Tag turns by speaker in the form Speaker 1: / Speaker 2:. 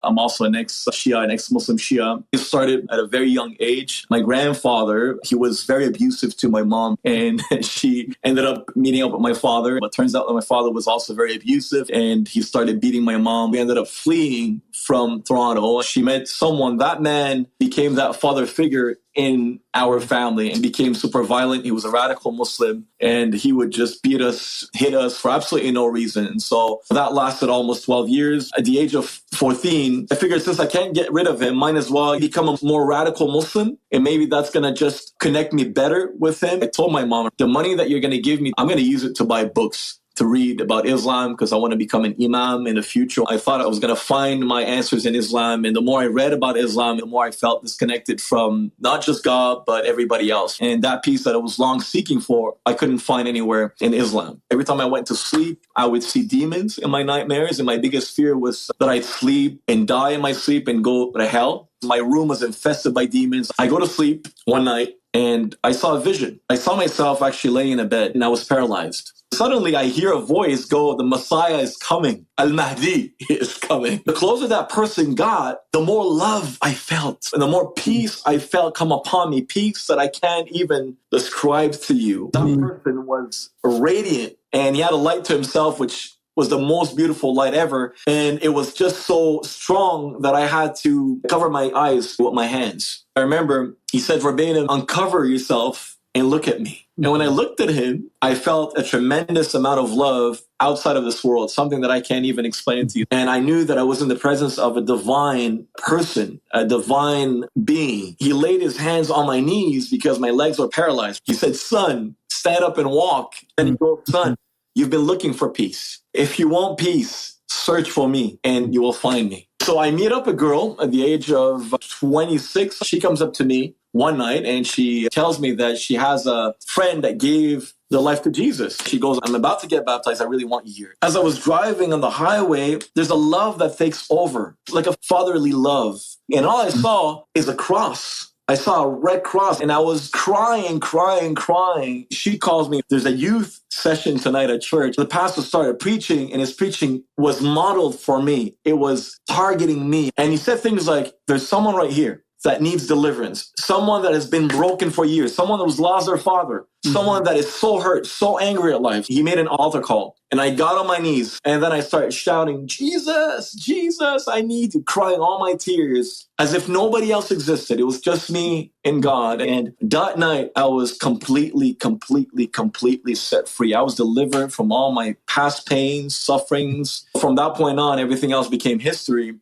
Speaker 1: I'm also an ex-Shia, an ex-Muslim Shia. It started at a very young age. My grandfather, he was very abusive to my mom, and she ended up meeting up with my father. But it turns out that my father was also very abusive, and he started beating my mom. We ended up fleeing from Toronto. She met someone. That man became that father figure in our family and became super violent. He was a radical Muslim, and he would just beat us, hit us for absolutely no reason. And so that lasted almost 12 years. At the age of 14, I figured since I can't get rid of him, might as well become a more radical Muslim, and maybe that's going to just connect me better with him. I told my mom, the money that you're going to give me, I'm going to use it to buy books to read about Islam because I want to become an imam in the future. I thought I was going to find my answers in Islam. And the more I read about Islam, the more I felt disconnected from not just God, but everybody else. And that peace that I was long seeking for, I couldn't find anywhere in Islam. Every time I went to sleep, I would see demons in my nightmares. And my biggest fear was that I'd sleep and die in my sleep and go to hell. My room was infested by demons. I go to sleep one night and I saw a vision. I saw myself actually laying in a bed and I was paralyzed. Suddenly, I hear a voice go, the Messiah is coming. Al-Mahdi is coming. The closer that person got, the more love I felt and the more peace I felt come upon me, peace that I can't even describe to you. That person was radiant and he had a light to himself, which was the most beautiful light ever. And it was just so strong that I had to cover my eyes with my hands. I remember he said verbatim, uncover yourself and look at me. And when I looked at him, I felt a tremendous amount of love outside of this world, something that I can't even explain to you. And I knew that I was in the presence of a divine person, a divine being. He laid his hands on my knees because my legs were paralyzed. He said, son, stand up and walk. And he goes, son, you've been looking for peace. If you want peace, search for me and you will find me. So I meet up a girl at the age of 26. She comes up to me one night and she tells me that she has a friend that gave their life to Jesus. She goes, I'm about to get baptized. I really want you here. As I was driving on the highway, there's a love that takes over, like a fatherly love. And all I saw is a cross. I saw a red cross and I was crying. She calls me. There's a youth session tonight at church. The pastor started preaching and his preaching was modeled for me. It was targeting me. And he said things like, there's someone right here that needs deliverance, someone that has been broken for years, someone that was lost their father, someone that is so hurt, so angry at life. He made an altar call and I got on my knees and then I started shouting, Jesus, Jesus, I need you, crying all my tears as if nobody else existed. It was just me and God. And that night I was completely set free. I was delivered from all my past pains, sufferings. From that point on, everything else became history.